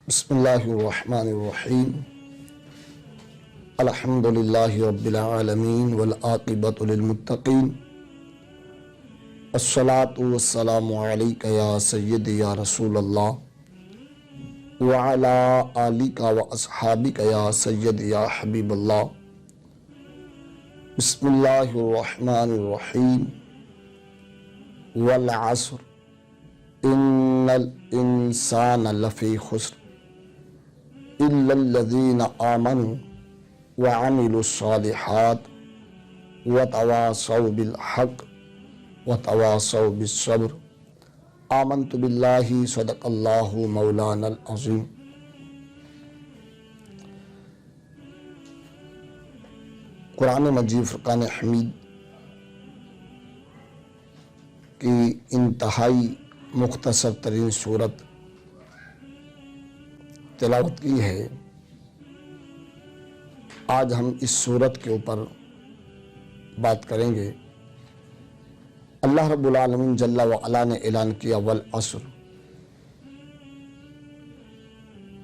بسم اللہ الرحمن الرحیم الحمدللہ رب العالمین والعاقبۃ للمتقین الصلاۃ والسلام علیک یا سیدی یا رسول اللہ وعلی آلک واصحابک یا سیدی یا حبیب اللہ۔ بسم اللہ الرحمن الرحیم والعصر ان الانسان لفی خسر الا الذین آمنوا وعملوا الصالحات وتواصوا بالحق وتواصوا بالصبر آمنت باللہ صدق اللہ مولانا العظیم۔ قرآن مجید فرقان حمید کی انتہائی مختصر ترین صورت تلاوت کی ہے۔ آج ہم اس صورت کے اوپر بات کریں گے۔ اللہ رب العالمین جل وعلا نے اعلان کیا والعصر،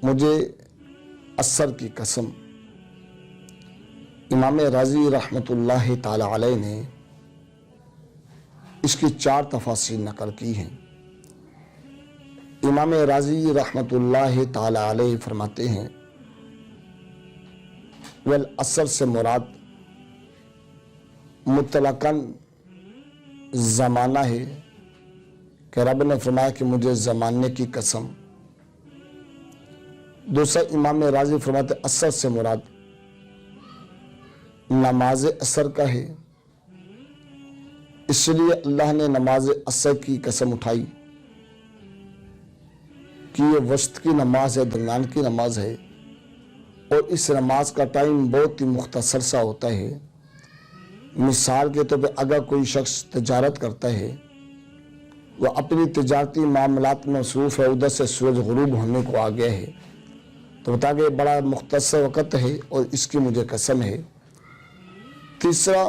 مجھے عصر کی قسم۔ امام رازی رحمۃ اللہ تعالی علیہ نے اس کی 4 تفاسیر نقل کی ہیں۔ امام رازی رحمۃ اللہ تعالی علیہ فرماتے ہیں والعصر سے مراد مطلقاً زمانہ ہے کہ رب نے فرمایا کہ مجھے زمانے کی قسم۔ دوسرا امام رازی فرماتے عصر سے مراد نماز عصر کا ہے، اس لیے اللہ نے نماز عصر کی قسم اٹھائی کہ یہ وسط کی نماز ہے، درمیان کی نماز ہے، اور اس نماز کا ٹائم بہت ہی مختصر سا ہوتا ہے۔ مثال کے طور پہ اگر کوئی شخص تجارت کرتا ہے، وہ اپنی تجارتی معاملات میں مصروف ہے، ادھر سے سورج غروب ہونے کو آ گیا ہے، تو بتا کہ بڑا مختصر وقت ہے اور اس کی مجھے قسم ہے۔ تیسرا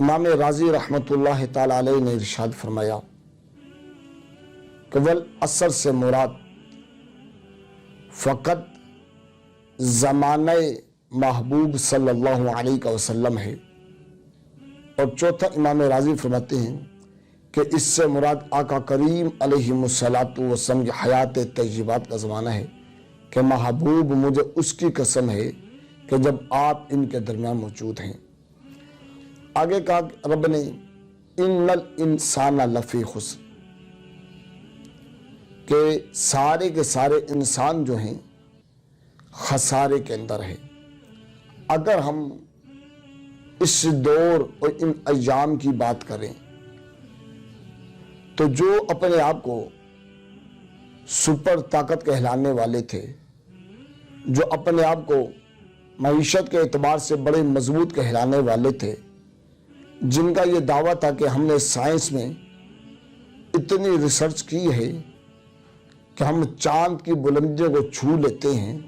امام رازی رحمۃ اللہ تعالی علیہ نے ارشاد فرمایا کہ والعصر سے مراد فقط زمانہ محبوب صلی اللہ علیہ وسلم ہے۔ اور چوتھا امام رازی فرماتے ہیں کہ اس سے مراد آقا کریم علیہ الصلوۃ والسلام کی حیات طیبات کا زمانہ ہے کہ محبوب مجھے اس کی قسم ہے کہ جب آپ ان کے درمیان موجود ہیں۔ آگے کہا رب نے ان الانسان لفی خسر، کہ سارے کے سارے انسان جو ہیں خسارے کے اندر ہے۔ اگر ہم اس دور اور ان ایام کی بات کریں تو جو اپنے آپ کو سپر طاقت کہلانے والے تھے، جو اپنے آپ کو معیشت کے اعتبار سے بڑے مضبوط کہلانے والے تھے، جن کا یہ دعویٰ تھا کہ ہم نے سائنس میں اتنی ریسرچ کی ہے کہ ہم چاند کی بلندیوں کو چھو لیتے ہیں،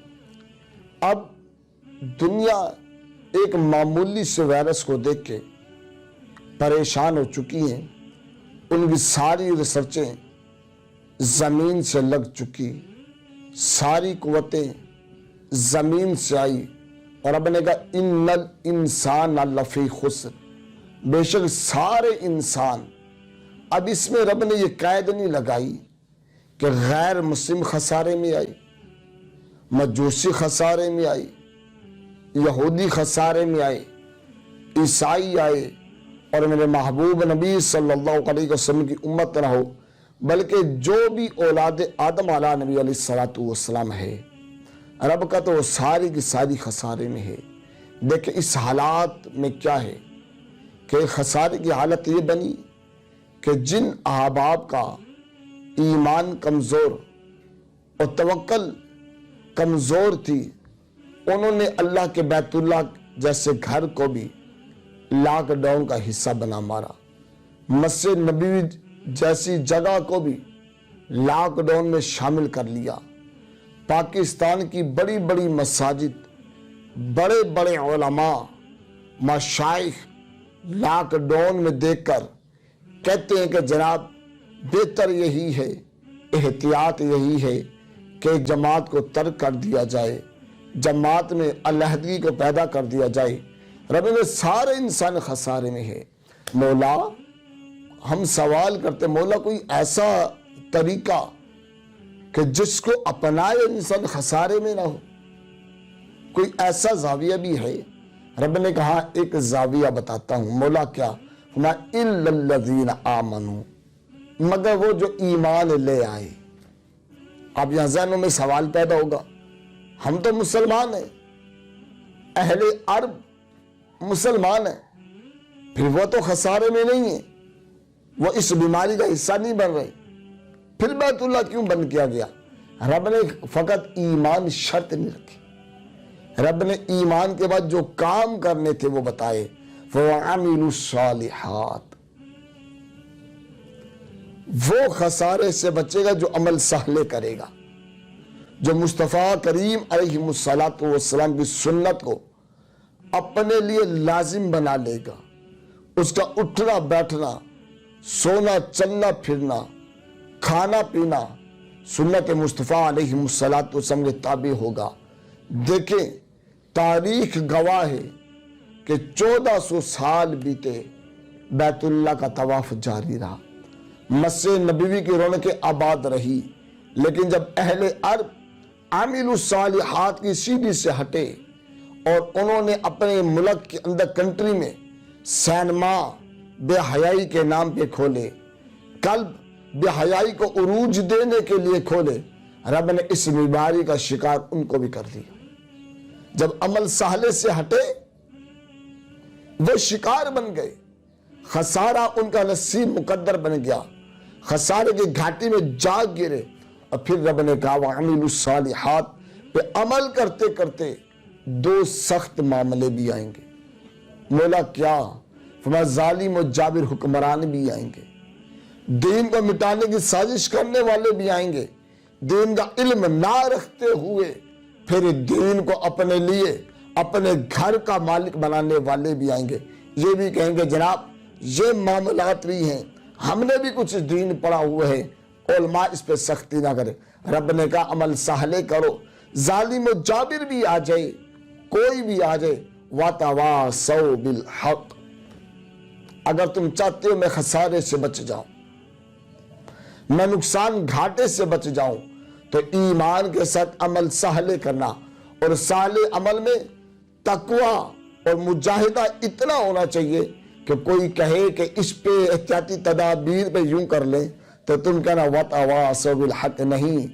اب دنیا ایک معمولی سے وائرس کو دیکھ کے پریشان ہو چکی ہیں۔ ان کی ساری ریسرچیں زمین سے لگ چکی، ساری قوتیں زمین سے آئی، اور اب نے کہا ان الانسان لفی خسر، بے شک سارے انسان۔ اب اس میں رب نے یہ قید نہیں لگائی کہ غیر مسلم خسارے میں آئی، مجوسی خسارے میں آئی، یہودی خسارے میں آئے، عیسائی آئے، اور میرے محبوب نبی صلی اللہ علیہ وسلم کی امت نہ ہو، بلکہ جو بھی اولاد آدم علیہ نبی علیہ الصلوۃ والسلام ہے، رب کا تو وہ ساری کی ساری خسارے میں ہے۔ دیکھیں اس حالات میں کیا ہے کہ خسارے کی حالت یہ بنی کہ جن احباب کا ایمان کمزور اور توکل کمزور تھی، انہوں نے اللہ کے بیت اللہ جیسے گھر کو بھی لاک ڈاؤن کا حصہ بنا مارا، مسجد نبوی جیسی جگہ کو بھی لاک ڈاؤن میں شامل کر لیا۔ پاکستان کی بڑی بڑی مساجد، بڑے بڑے علماء، مشائخ لاک ڈاؤن میں دیکھ کر کہتے ہیں کہ جناب بہتر یہی ہے، احتیاط یہی ہے کہ جماعت کو ترک کر دیا جائے، جماعت میں علیحدگی کو پیدا کر دیا جائے، رب نے سارے انسان خسارے میں ہے۔ مولا ہم سوال کرتے مولا کوئی ایسا طریقہ کہ جس کو اپنائے انسان خسارے میں نہ ہو، کوئی ایسا زاویہ بھی ہے؟ رب نے کہا ایک زاویہ بتاتا ہوں۔ مولا کیا؟ اِلَّا الَّذِينَ آمَنُوا، مگر وہ جو ایمان لے آئے۔ اب یہاں ذہنوں میں سوال پیدا ہوگا، ہم تو مسلمان ہیں، اہل عرب مسلمان ہیں، پھر وہ تو خسارے میں نہیں ہیں، وہ اس بیماری کا حصہ نہیں بن رہے، پھر بیت اللہ کیوں بند کیا گیا؟ رب نے فقط ایمان شرط نہیں رکھی، رب نے ایمان کے بعد جو کام کرنے تھے وہ بتائے، وَعَمِلُوا الصَّالِحَاتِ، وہ خسارے سے بچے گا جو عمل صالح کرے گا، جو مصطفیٰ کریم علیہ السلام کی سنت کو اپنے لیے لازم بنا لے گا، اس کا اٹھنا بیٹھنا، سونا چلنا پھرنا، کھانا پینا سنت مصطفیٰ علیہ السلام کے تابع ہوگا۔ دیکھیں تاریخ گواہ ہے کہ 1400 سال بیتے، بیت اللہ کا طواف جاری رہا، مسجد نبوی کی رونقیں آباد رہی، لیکن جب اہل عرب عامل الصالحات کی سیڑھی سے ہٹے اور انہوں نے اپنے ملک کے اندر کنٹری میں سینما بے حیائی کے نام پہ کھولے، قلب بے حیائی کو عروج دینے کے لیے کھولے، رب نے اس بیماری کا شکار ان کو بھی کر دیا۔ جب عمل صالح سے ہٹے وہ شکار بن گئے، خسارہ ان کا نصیب مقدر بن گیا، خسارے کی گھاٹی میں جاگ گرے، اور پھر رب نے کہا وَعَمِلُوا الصَّالِحَاتِ پہ عمل کرتے کرتے دو سخت معاملے بھی آئیں گے۔ مولا کیا؟ فرمایا ظالم و جابر حکمران بھی آئیں گے، دین کو مٹانے کی سازش کرنے والے بھی آئیں گے، دین کا علم نہ رکھتے ہوئے پھر دین کو اپنے لیے اپنے گھر کا مالک بنانے والے بھی آئیں گے۔ یہ بھی کہیں گے جناب یہ معاملات بھی ہیں، ہم نے بھی کچھ دین پڑھا ہوا ہے، علماء اس پہ سختی نہ کرے۔ رب نے کہا عمل صالح کرو، ظالم و جابر بھی آ جائے، کوئی بھی آ جائے، وَتَوَاصَوْا بِالْحَقِّ، اگر تم چاہتے ہو میں خسارے سے بچ جاؤں، میں نقصان گھاٹے سے بچ جاؤں، تو ایمان کے ساتھ عمل صالح کرنا، اور صالح عمل میں تقوی اور مجاہدہ اتنا ہونا چاہیے کہ کوئی کہے کہ اس پہ احتیاطی تدابیر پہ یوں کر لیں تو تم کہنا وَتَوَاصَوْا بِالْحَقِّ، نہیں،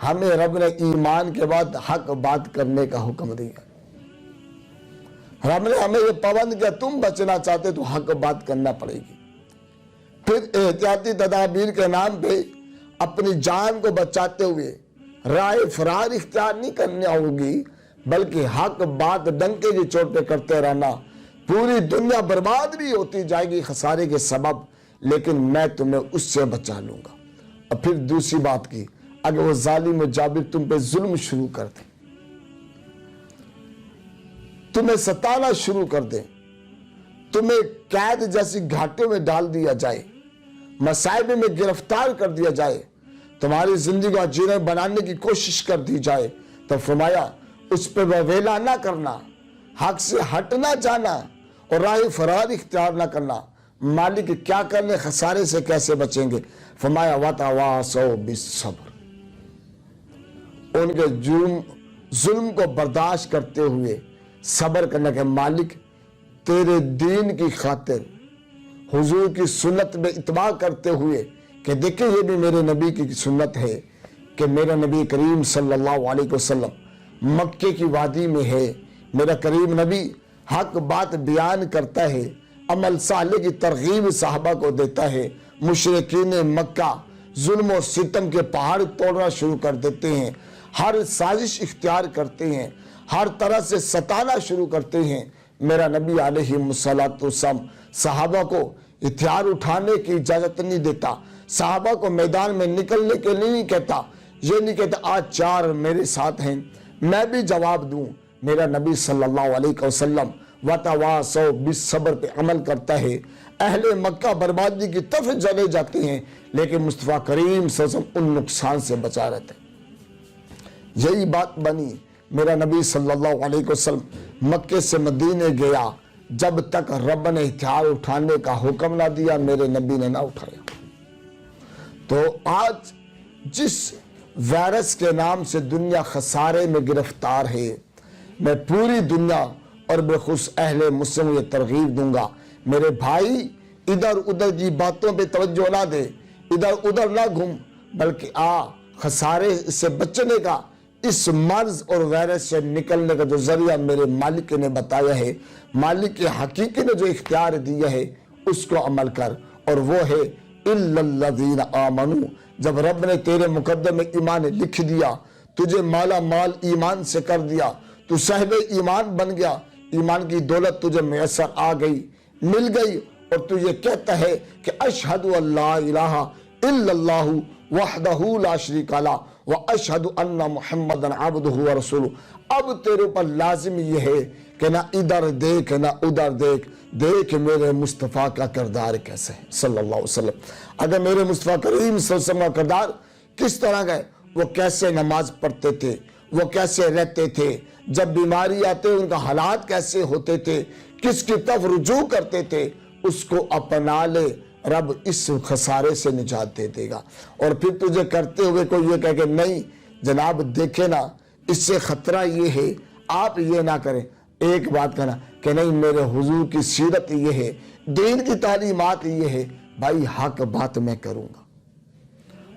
ہمیں رب نے ایمان کے بعد حق بات کرنے کا حکم دیا، رب نے ہمیں یہ پابند کیا تم بچنا چاہتے تو حق بات کرنا پڑے گی۔ پھر احتیاطی تدابیر کے نام پہ اپنی جان کو بچاتے ہوئے راہ فرار اختیار نہیں کرنا ہوگی، بلکہ حق بات ڈنکے کی چوٹ پہ کرتے رہنا، پوری دنیا برباد بھی ہوتی جائے گی خسارے کے سبب، لیکن میں تمہیں اس سے بچا لوں گا۔ اور پھر دوسری بات کی، اگر وہ ظالم و جابر تم پہ ظلم شروع کر دیں، تمہیں ستانا شروع کر دیں، تمہیں قید جیسی گھاٹوں میں ڈال دیا جائے، مصائب میں گرفتار کر دیا جائے، تمہاری زندگی کو جینے بنانے کی کوشش کر دی جائے، تو فرمایا اس پہ ویلا نہ کرنا، حق سے ہٹنا جانا اور راہ فرار اختیار نہ کرنا۔ مالک کیا کرنے، خسارے سے کیسے بچیں گے؟ فرمایا وَتَوَاصَوْا بِالصَّبْرِ، ان کے ظلم کو برداشت کرتے ہوئے صبر کرنا، کہ مالک تیرے دین کی خاطر حضور کی سنت میں اتباع کرتے ہوئے، کہ دیکھیں یہ بھی میرے نبی کی سنت ہے کہ میرا نبی کریم صلی اللہ علیہ وسلم مکے کی وادی میں ہے، میرا کریم نبی حق بات بیان کرتا ہے، عمل صالح کی ترغیب صحابہ کو دیتا ہے، مشرکین مکہ ظلم و ستم کے پہاڑ توڑنا شروع کر دیتے ہیں، ہر سازش اختیار کرتے ہیں، ہر طرح سے ستانا شروع کرتے ہیں، میرا نبی علیہ السلام صحابہ کو ہتھیار اٹھانے کی اجازت نہیں دیتا، صحابہ کو میدان میں نکلنے کے لیے نہیں کہتا، یہ نہیں کہتا آج 4 میرے ساتھ ہیں میں بھی جواب دوں، میرا نبی صلی اللہ علیہ وسلم وَتَوَاصَوْا بِالصَّبْرِ پہ عمل کرتا ہے۔ اہل مکہ بربادی کی طرف چلے جاتے ہیں، لیکن مصطفیٰ کریم صلی اللہ علیہ وسلم ان نقصان سے بچا رہتے ہیں۔ یہی بات بنی. میرا نبی صلی اللہ علیہ وسلم مکے سے مدینے گیا, جب تک رب نے ہتھیار اٹھانے کا حکم نہ دیا میرے نبی نے نہ اٹھایا. تو آج جس وائرس کے نام سے دنیا خسارے میں گرفتار ہے, میں پوری دنیا اور بخصوص اہل مسلم یہ ترغیب دوں گا, میرے بھائی ادھر ادھر کی باتوں پہ توجہ نہ دے, ادھر ادھر نہ گھوم, بلکہ خسارے سے بچنے کا, اس مرض اور وائرس سے نکلنے کا جو ذریعہ میرے مالک نے بتایا ہے, مالک حقیقی نے جو اختیار دیا ہے, اس کو عمل کر. اور وہ ہے اِلَّا الَّذِينَ آمَنُوا. جب رب نے تیرے مقدم میں ایمان لکھ دیا, تجھے مالا مال ایمان سے کر دیا, تو صاحب ایمان بن گیا, ایمان کی دولت تجھے میسر آ گئی, مل گئی, اور تو یہ کہتا ہے کہ اشہد اللہ الہ الا اللہ وحدہ لا شریک لہ واشہد ان محمد عبدہ ورسولہ. اب تیرے پر لازم یہ ہے کہ نہ ادھر دیکھ نہ ادھر دیکھ, دیکھ میرے مصطفیٰ کا کردار کیسے ہے صلی اللہ علیہ وسلم. اگر میرے مصطفیٰ کریم صلی اللہ علیہ وسلم کا کردار کس طرح کا ہے, وہ کیسے نماز پڑھتے تھے, وہ کیسے رہتے تھے, جب بیماری آتے ان کا حالات کیسے ہوتے تھے, کس کی طرف رجوع کرتے تھے, اس کو اپنا لے, رب اس خسارے سے نجات دے دے گا. اور پھر تجھے کرتے ہوئے کوئی یہ کہے کہ نہیں جناب دیکھے نا اس سے خطرہ یہ ہے, آپ یہ نہ کریں. ایک بات کہنا کہ نہیں میرے حضور کی سیرت یہ ہے, دین کی تعلیمات یہ ہے, بھائی حق بات میں کروں گا.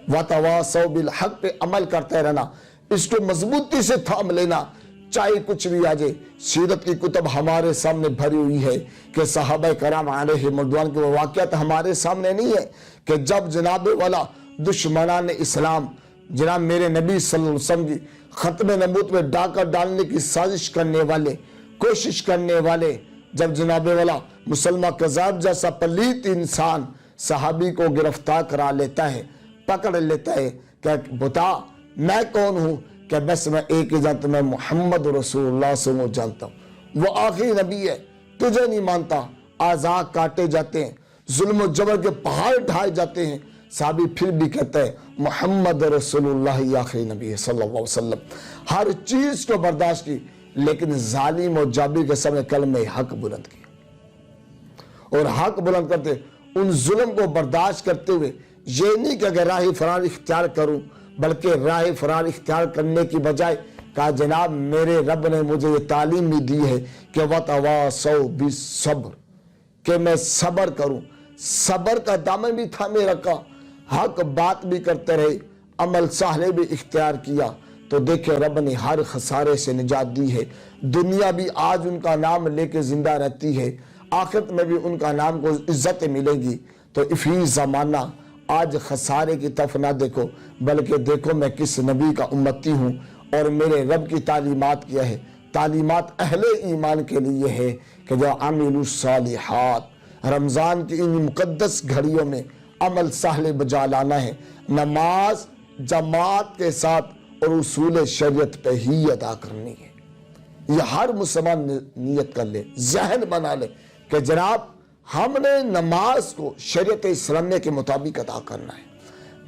وَتَوَاصَوْا بِالْحَقِّ پہ عمل کرتے رہنا, اس کو مضبوطی سے تھام لینا, چاہے کچھ بھی آ جائے. سیرت کی کتب ہمارے سامنے بھری ہوئی ہے کہ صحابہ کرام علیہم رضوان کے وہ واقعات ہمارے سامنے نہیں ہے کہ جب جناب والا دشمنان اسلام جناب میرے نبی صلی اللہ علیہ وسلم کی ختم نبوت میں ڈاکہ ڈالنے کی سازش کرنے والے, کوشش کرنے والے, جب جناب والا مسلمہ کذاب جیسا پلیت انسان صحابی کو گرفتار کرا لیتا ہے, پکڑ لیتا ہے کہ بتا میں کون ہوں, کہ بس میں ایک ہی جانتا, میں محمد رسول اللہ سے وہ جانتا ہوں, وہ آخری نبی ہے, تجھے نہیں مانتا. اعضاء کاٹے جاتے ہیں, ظلم و جبر کے پہاڑ ڈھائے جاتے ہیں, صحابی پھر بھی کہتا ہے محمد رسول اللہ آخری نبی ہے صلی اللہ علیہ وسلم. ہر چیز کو برداشت کی, لیکن ظالم و جابر کے سامنے کلمہ حق بلند کیا, اور حق بلند کرتے ان ظلم کو برداشت کرتے ہوئے یہ نہیں کہ اگر راہ فرار اختیار کروں, بلکہ راہ فرار اختیار کرنے کی بجائے کہا جناب میرے رب نے مجھے یہ تعلیم بھی دی ہے کہ وَتَوَاصَوْا بِالصَّبْرِ, کہ میں صبر کروں. صبر کا دامن بھی تھامے رکھا, حق بات بھی کرتے رہے, عمل صالح بھی اختیار کیا, تو دیکھیں رب نے ہر خسارے سے نجات دی ہے. دنیا بھی آج ان کا نام لے کے زندہ رہتی ہے, آخرت میں بھی ان کا نام کو عزت ملے گی. تو افی زمانہ آج خسارے کی طرف نہ دیکھو, بلکہ دیکھو میں کس نبی کا امتی ہوں, اور میرے رب کی تعلیمات کیا ہے. تعلیمات اہل ایمان کے لیے ہے کہ جو عامل الصالحات, رمضان کی ان مقدس گھڑیوں میں عمل صالح بجا لانا ہے, نماز جماعت کے ساتھ اور اصول شریعت پہ ہی ادا کرنی ہے. یہ ہر مسلمان نیت کر لے, ذہن بنا لے کہ جناب ہم نے نماز کو شریعت اسلامیہ کے مطابق ادا کرنا ہے,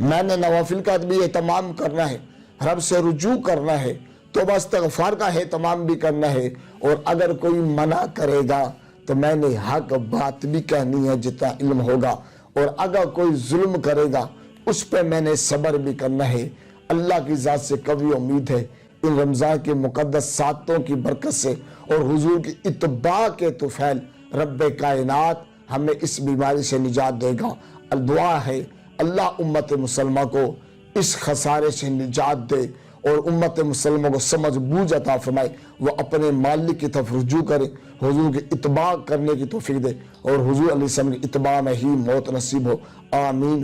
میں نے نوافل کا بھی اہتمام کرنا ہے, رب سے رجوع کرنا ہے, توبہ استغفار کا اہتمام بھی کرنا ہے, اور اگر کوئی منع کرے گا تو میں نے حق بات بھی کہنی ہے جتنا علم ہوگا, اور اگر کوئی ظلم کرے گا اس پہ میں نے صبر بھی کرنا ہے. اللہ کی ذات سے کبھی امید ہے ان رمضان کے مقدس ساتوں کی برکت سے اور حضور کی اتباع کے طفیل رب کائنات ہمیں اس بیماری سے نجات دے گا. دعا ہے اللہ امت مسلمہ کو اس خسارے سے نجات دے اور امت مسلمہ کو سمجھ بوجھ عطا فرمائے, وہ اپنے مالک کی طرف رجوع کرے, حضور کی اتباع کرنے کی توفیق دے, اور حضور علیہ السلام کی اتباع میں ہی موت نصیب ہو. آمین.